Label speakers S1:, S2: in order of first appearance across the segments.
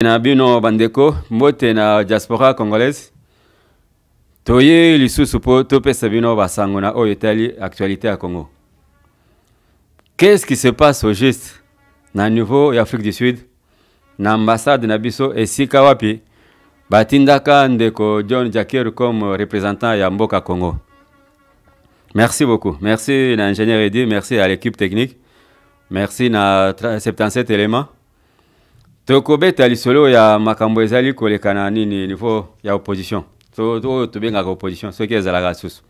S1: Na bino bandeko mbote na diaspora congolaise toye lisusu po topesa bino basango na oyo etali actualité à Congo. Qu'est-ce qui se passe au juste na niveau d'Afrique du Sud na ambassade na biso esika wapi batindaka ndeko John Jakeru comme représentant ya mboka Congo. Merci beaucoup. Merci na ingénieur Eddy, merci à l'équipe technique. Merci na 77 éléments. Tokobeta lisolo ya makambo ezali kolekana nini niveau ya opposition. To benga opposition, ce qui est la susu.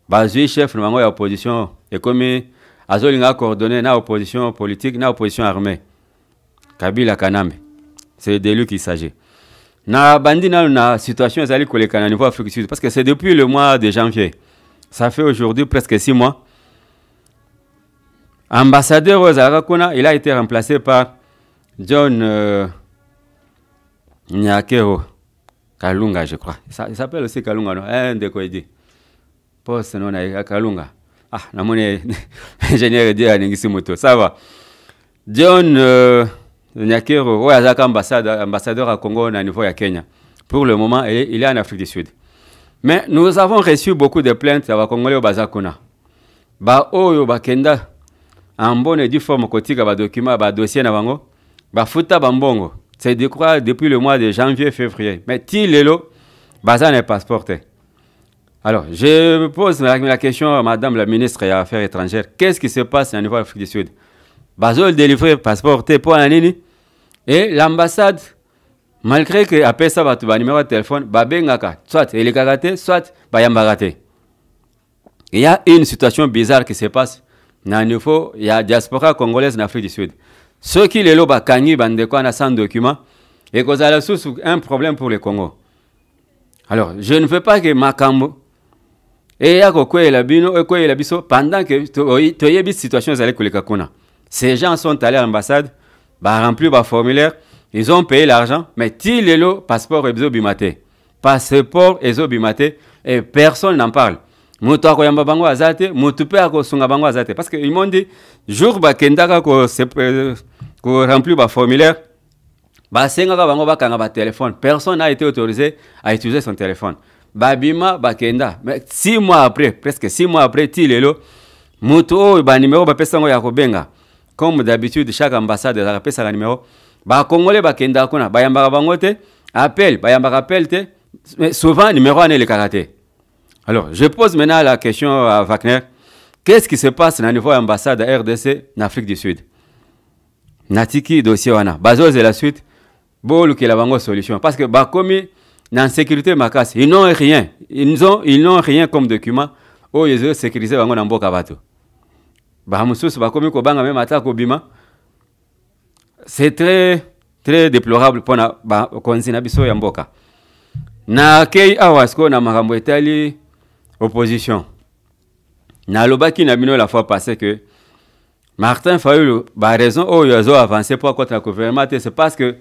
S1: Bazui chef na ya opposition et comme azolinga coordonner na opposition politique na opposition armée. Kabila Kanambe. C'est de lui qu'il s'agit. Na bandi na situation ezali kolekana niveau Afrique du Sud parce que c'est depuis le mois de janvier. Ça fait aujourd'hui presque 6 mois. Ambassadeur Ozara il a été remplacé par John Nyakero Kalunga, je crois. Il s'appelle aussi Kalunga, non? Un de quoi il dit. Poste non Kalunga. Ah, na mon ingénieur dit à Ningisi-Moto. Ça va. John Nyakero, ouais, ambassadeur à Congo au niveau de Kenya. Pour le moment, il est en Afrique du Sud. Mais nous avons reçu beaucoup de plaintes à Congolais au Bazakuna. Ba oyo bakenda en bonne et due forme kotika ba document ba dossier na bango. Bafuta bambongo. C'est de quoi depuis le mois de janvier, février. Mais Tilelo, Bazan est passeporté. Alors, je pose la question à Madame la ministre des Affaires étrangères. Qu'est-ce qui se passe au niveau de l'Afrique du Sud? Bazol délivré passeporté pour un nini. Et l'ambassade, malgré que après ça, va trouver numéro de téléphone, babengaka, soit il est karaté, soit bayambaraté. Il y a une situation bizarre qui se passe dans le niveau, il y a la diaspora congolaise en Afrique du Sud. Ceux qui les loba kangi bandeko na sans document et cause à la source un problème pour le Congo. Alors, je ne veux pas que makambo et ya ko la bino et ko la biso pendant que to yebi situation zale koleka kuna. Ces gens sont allés à l'ambassade, ba remplir ba formulaire, ils ont payé l'argent, mais ti lelo passeport ezo bimate. Passeport ezo bimate et personne n'en parle. Mutu akoyamba bango azate, mutu pe akosunga bango azate parce que ils m'ont dit jour ba kendaka ko remplir ba formulaire ba sengaka bango bakanga ba téléphone, personne n'a été autorisé à utiliser son téléphone. Babima bakenda, mais 6 mois après, presque 6 mois après tilelo mutu o ba numéro ba pesa ngo ya kobenga. Comme d'habitude chaque ambassade a pesa ka numéro, ba congolais bakenda kuna bayamba bango te, appel, bayamba appel te, mais souvent numéro ane le karaté. Alors, je pose maintenant la question à Wagner. Qu'est-ce qui se passe au niveau de l'ambassade de RDC en Afrique du Sud? Natiki dossier wana. Bazoz et la suite. Bolu qui la solution. Parce que Bakomi, dans sécurité makas, ils n'ont rien. Ils n'ont rien comme document. Oh, ils ont sécurisé bango dans Boka Bato. Bahamoussous, Bakomi Kobanga même attaque au Bima. C'est très, très déplorable pour na konzina biso ya mboka. Na kei awasko na makambo etali opposition. Na lobaki na bino la fois passée que Martin Fayulu a raison, ils ont avancé pour contre le gouvernement, c'est parce que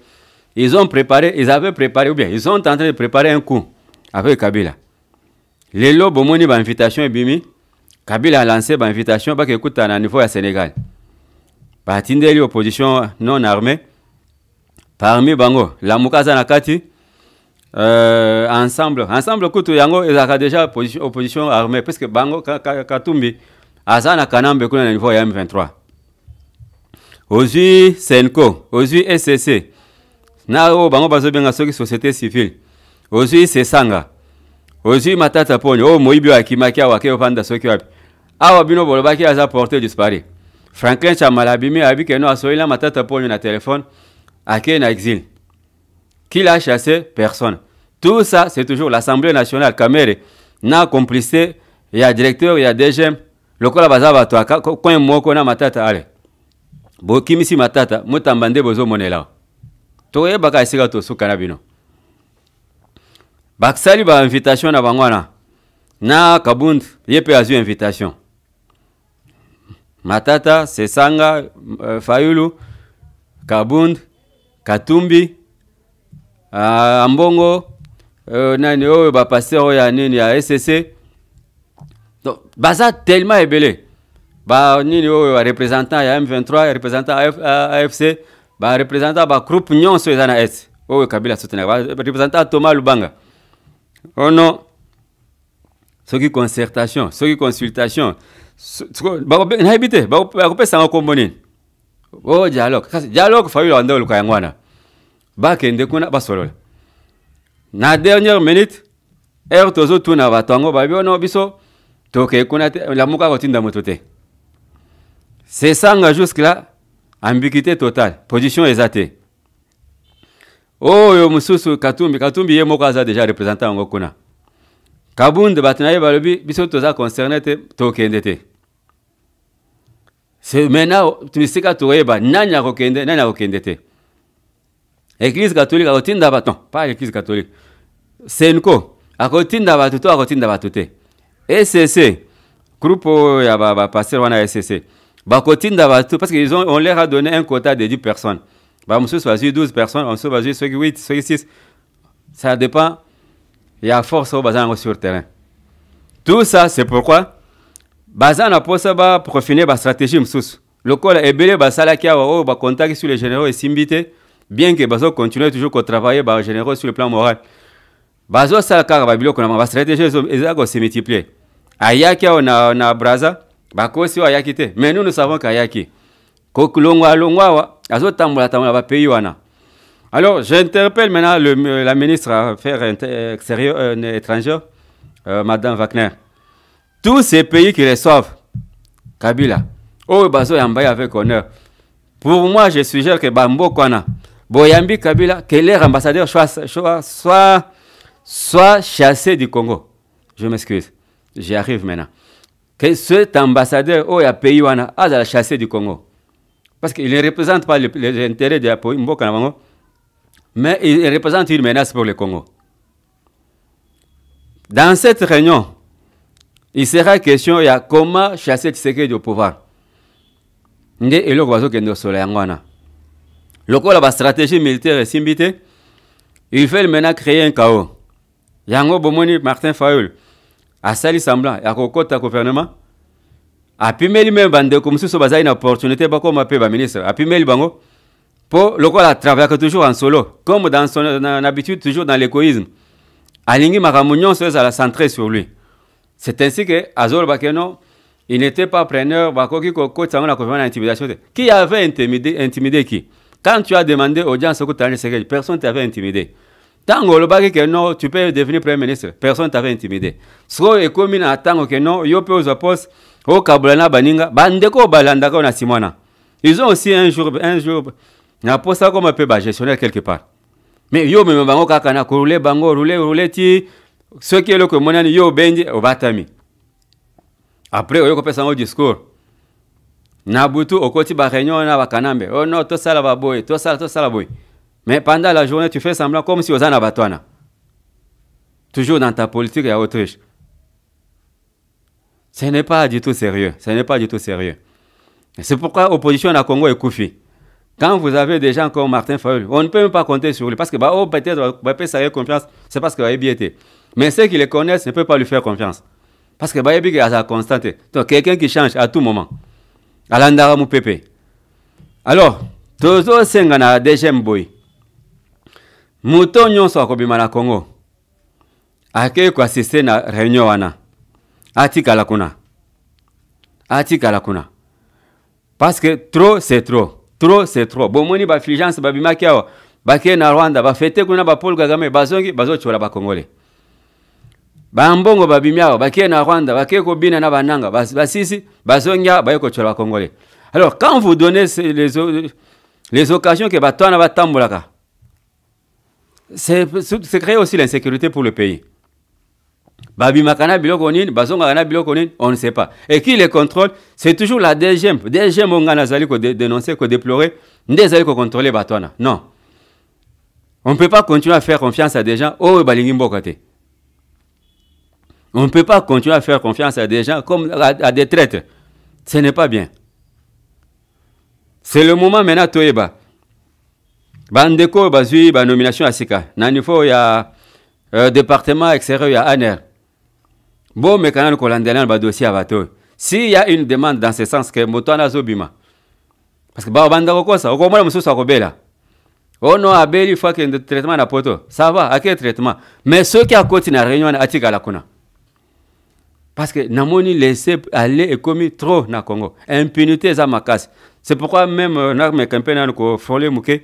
S1: ils avaient préparé, ou bien ils sont en train de préparer un coup avec Kabila. Les lobes ont une invitation et bimi. Kabila a lancé une invitation pour écouter à niveau du Sénégal. Batindeli opposition non armée. Parmi Bango, la Mukaza Nakati. Ensemble kutu yango ezaka déjà opposition armée parce que Bango Katumbi azana Kanambe kuna na niveau ya M23. Ozui Senko, ozui SCC. Na o Bango bazobenga soki société civile. Ozui Sesanga. Ozui Matata Poni, o Moibi akimaki awake opanda soki wapi. Awa bino bolobaki aza porté disparu. Franklin Chamalabimi abi que no asoila Matata Poni na téléphone ake na exil. Qui l'a chassé? Personne. Tout ça, c'est toujours l'Assemblée nationale. Kamere, na complicé, il y a directeur, il y a DGM. Le kola bazaba to aka coin moko na matata ale. Bo kimisi matata, mutambande bozo monela. To ye baka isika to sukana bino. Baksali ba invitation na bangwana. Na Kabund, yepe azu invitation. Matata, Sesanga, Fayulu, Kabund, Katumbi, Ambongo, nani oyo ba pasteur ya nini ya SCC. Donc baza tellement ébélé. Ba nini oyo représentant ya M23, représentant AFC, ba représentant ba groupe nyonso ezana est o Kabila soutenir ba représentant Thomas Lubanga oh non soki concertation soki consultation ba habité ba ko sanga komboni oh dialogue fa yo ndo luka yangwana ba kende kuna ba solola na dernière minute heure tozo tuna batango ba biono biso toke kuna la muka ko tinda motote c'est ça jusque là ambiguïté totale position exatée oh yo mususu Katumbi ye moko aza déjà représentant ngo kuna Kabunde batnaye balobi biso toza concerné te tokende te c'est maintenant tumisika toyeba nanya kokende te Église catholique akotinda baton pas l'église catholique Senko akotinda batu to akotinda batu te SCC groupe ya ba pasteur wana SCC bakotinda batu parce qu'ils on leur a donné un quota de 10 personnes ba musu choisi 12 personnes on se choisi ceux qui 8 ceux qui 6 ça dépend il y a force au bazan sur terrain tout ça c'est pourquoi bazan a posa ba profiner ba stratégie mususu lokola ebele ba salaki awa ba contact sur les généraux et simbité bien que bazo continuer toujours à travailler ba généraux sur le plan moral bazo salaka ba biloko na ba stratégie ezako se multiplier ayaki na braza bakosi wa ayaki te mais nous savons qu'ayaki kokulongwa longwa azo tambola ba pays wana. Alors j'interpelle maintenant la ministre Affaires extérieures étrangères madame Wagner. Tous ces pays qui reçoivent Kabila oh bazo yambaye avec honneur. Pour moi je suggère que bambo kwana boyambi Kabila que leur ambassadeur soit chassé du Congo. Je m'excuse. J'y arrive maintenant. Que cet ambassadeur a pays wana a chassé du Congo. Parce qu'il ne représente pas les intérêts de la Mboka Nabango, mais il représente une menace pour le Congo. Dans cette réunion, il sera question de comment chasser Tshisekedi au pouvoir. Nde eloko bazo kendo solo yangwana. Lokola ba stratégie militaire simbité, il fait maintenant créer un chaos. Yango bomoni Martin Fayulu asali semblant ya kokota gouvernement apimeli même bande comme si so bazai une opportunité ba comme pe ba ministre apimeli bango pour lokola travailler toujours en solo comme dans son habitude toujours dans l'égoïsme alingi makamunyon so la centré sur lui. C'est ainsi que Azol Bakeno il n'était pas preneur bakoki kokota ngona ko intimidation. Qui avait intimidé qui? Quand tu as demandé audience au Kutane Sekedi, personne t'avait intimidé. Tango le bagi que non, tu peux devenir premier ministre. Personne t'avait intimidé. So et comme na tango que non, yo pe aux postes au Kabulana baninga, bandeko balandaka na simona. Ils ont aussi un jour na poste comme un peu gestionnaire quelque part. Mais yo me bango kaka na rouler bango rouler ti ce qui est le que monani yo bendi au batami. Après yo ko pesa un discours. Na butu okoti ba réunion na ba kanambe. Oh non, to sala ba boy, to sala boy. Mais pendant la journée, tu fais semblant comme si aux Anabatoana. Toujours dans ta politique et à Autriche. Ce n'est pas du tout sérieux. Ce n'est pas du tout sérieux. C'est pourquoi l'opposition à Congo est Koufi. Quand vous avez des gens comme Martin Fayulu, on ne peut même pas compter sur lui. Parce que peut-être ça a confiance, c'est parce qu'il a bien été. Mais ceux qui le connaissent ne peuvent pas lui faire confiance. Parce que Bayebi a sa constante. Donc quelqu'un qui change à tout moment. Alandara Moupepe. Alors, Tozo Sengana deuxième boy. Mouton nyonso akobima na Congo. Ake ko assister na réunion wana. Atikala kuna. Parce que trop c'est trop. Trop c'est trop. Bomoni ba fligence ba bimaki awa. Bake na Rwanda ba fete kuna ba Paul Kagame bazongi bazochola ba Congolais. Ba mbongo ba bimia bake na Rwanda bake ko bina na bananga basisi bazongia ba ko chola ba Congolais. Alors quand vous donnez les occasions que batona ba tambolaka, c'est créer aussi l'insécurité pour le pays. Babi Makana Bilokonin, Bazonga Kana Bilokonin, on ne sait pas. Et qui les contrôle? C'est toujours la DGM. DGM, on a dénoncé, déplorer, on contrôler Batona. Non. On ne peut pas continuer à faire confiance à des gens. Oh, Balingimbokote. On ne peut pas continuer à faire confiance à des gens comme à des traîtres. Ce n'est pas bien. C'est le moment maintenant, Toeba. Bandeko bazui ba nomination à Sika. Nanifo ya département extérieur ya ANR. Bon mais quand on a ba dossier à bateau. S'il y a une demande dans ce sens que Motana Zobima. parce que banda ko ça ko mona mususu akobela ono abeli il faut que le traitement na poto ça va à quel traitement mais ceux qui a continué na réunion atika la kuna parce que namoni laisser aller et commis trop na Congo impunité za makasi c'est pourquoi même na mes campagnes ko frôler muke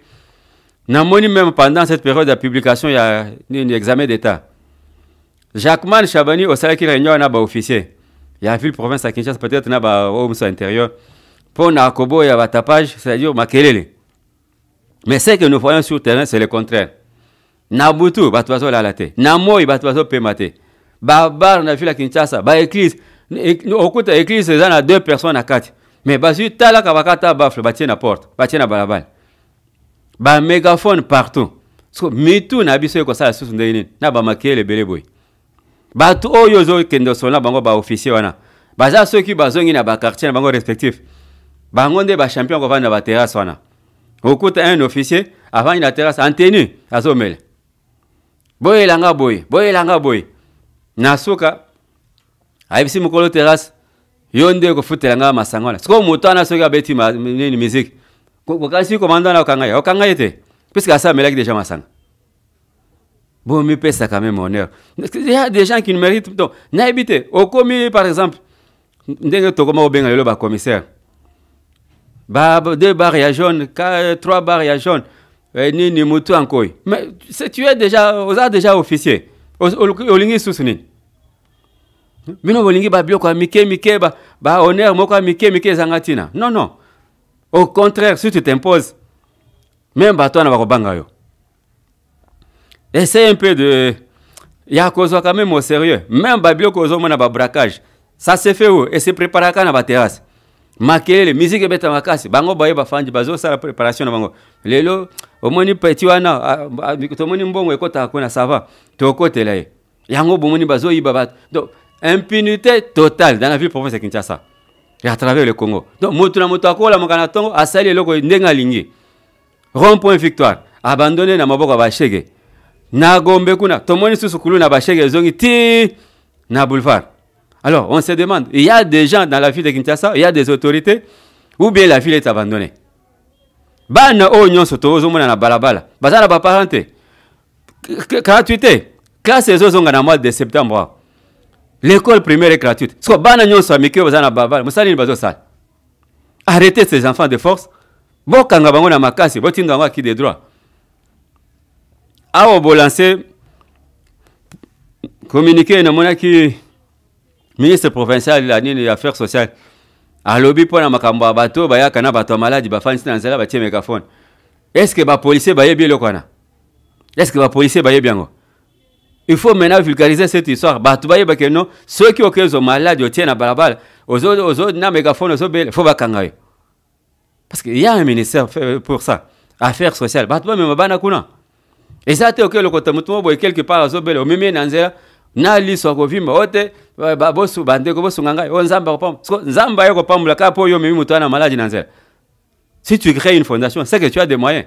S1: namoni même pendant cette période de publication il y a un examen d'état Jacqueman Chabani au salaire qui réunion na ba officier il y a vu province à Kinshasa peut-être na ba au ministère intérieur pour na kobo ya ba tapage c'est-à-dire makelele mais ce que nous voyons sur terrain c'est le contraire Nabutu batwazo la late Namoi batwazo pemate Babar na ville à Kinshasa ba église okuta église ça na 2 personnes à 4 mais basu tala kabakata bafle batie na porte batie na balabala ba mégaphone partout so mitu na biso ko sala susu ndeni na ba makele beleboy batu oyo zo kendo sona bango ba officier wana baza ceux qui bazongi na ba quartier na bango respectif bango nde ba champion ko vanda ba terrasse wana okuta un officier avant la terrasse en tenue azomele boy langa boy nasuka aibisi mukolo terrasse yonde ko futela nga masangwana siko mutana soki abeti nini musique ko kasi commandant na okanga yete puisque ça melaki déjà masanga bon mi pesa quand même honneur il y a des gens qui ne méritent donc na habité au commis par exemple ndenge to koma obenga lelo ba commissaire ba 2 barres jaunes 3 barres jaunes ni mutu ankoi mais tu es déjà officier olingi susuni bino bolingi ba bioko mike ba honneur moko mike zangatina non au contraire si tu t'imposes même bato na bakobanga yo essaye un peu de ya kozwa quand même au sérieux même ba bioko zo mona ba braquage ça se fait où et se prépare kana ba terrasse makele musique beta makasi bango baye bafandi bazo sala préparation na bango lelo omoni petit wana tomoni mbongo ekota kuna ça va to kotela ye yango bomoni bazo yiba bat donc impunité totale dans la ville province de Kinshasa et à travers le Congo donc moto na moto akola makana tongo asali eloko ndenga lingi rond-point victoire abandonné na maboko ba shege na gombe kuna tomoni susukulu na ba shege zongi ti na boulevard. Alors, on se demande, il y a des gens dans la ville de Kinshasa, il y a des autorités, ou bien la ville est abandonnée. Bana o nyon soto ozomona na balabala. Bazana ba parenté. Gratuité. Classe ezozonga na mois de septembre. L'école primaire est gratuite. So bana nyon so amike bazana balabala. Musali bazo sal. Arrêtez ces enfants de force. Bokanga bango na makasi, botinga ngo qui des droits. Awo bolancer communiquer na monaki ministre provincial la nini affaires sociales alobi pona makambo ya bato bayaka na bato maladi bafanisi na nzela batie mégaphone est-ce que ba policier bayebi lokwana est-ce que ba policier bayebi yango il faut maintenant vulgariser cette histoire bato bayeba que non ceux qui okezo maladi otie na balabala ozo na mégaphone ozo bele faut bakanga yo parce qu'il y a un ministère pour ça affaires sociales bato ba même bana kuna et ça te okelo kota mutumo boy quelque part ozo bele o meme na nzela na liso ko vimba ote ba bosu bande ko bosu nganga o nzamba ko pam nzamba yo ko pambula ka po yo mimi mutana maladi nanzela si tu crées une fondation c'est que tu as des moyens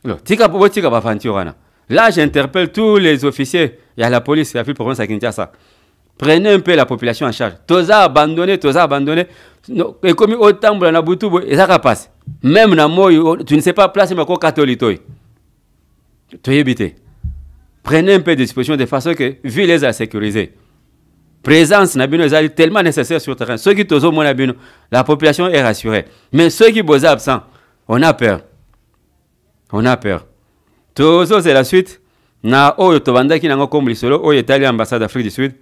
S1: alors tika ba fanti wana là j'interpelle tous les officiers il y a la police il y a la province à Kinshasa prenez un peu la population en charge toza abandonné no, et comme au tambula na butubo ezaka passe même na moyo tu ne sais pas placer ma ko katolitoy tu éviter. Prenez un peu de disposition de façon que ville les a sécurisés. Présence nabino est tellement nécessaire sur le terrain. Ceux qui tozo mon nabino, la population est rassurée. Mais ceux qui sont absents, on a peur. Tozo c'est la suite. Na oyo tobanda ki nango comme lisolo oyo Italie ambassade d'Afrique du Sud.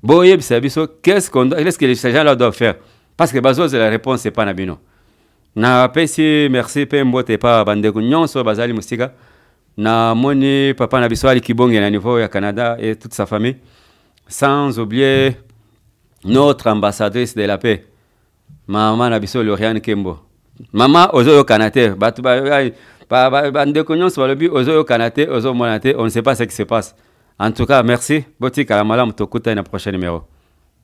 S1: Boye bisabiso qu'est-ce que les gens là doivent faire parce que bazo c'est la réponse c'est pas nabino. Na pesi merci pe mbote pa bandeko nyonso bazali musika. Na moni papa na biso ali kibonge na niveau ya Canada et toute sa famille sans oublier notre ambassadrice de la paix maman na biso Lauriane Kembo mama ozoyo kanate batu ba ndeko nyonso balobi ozoyo kanate ozo monate on ne sait pas ce qui se passe en tout cas merci botika la malamu tokuta na prochain numéro.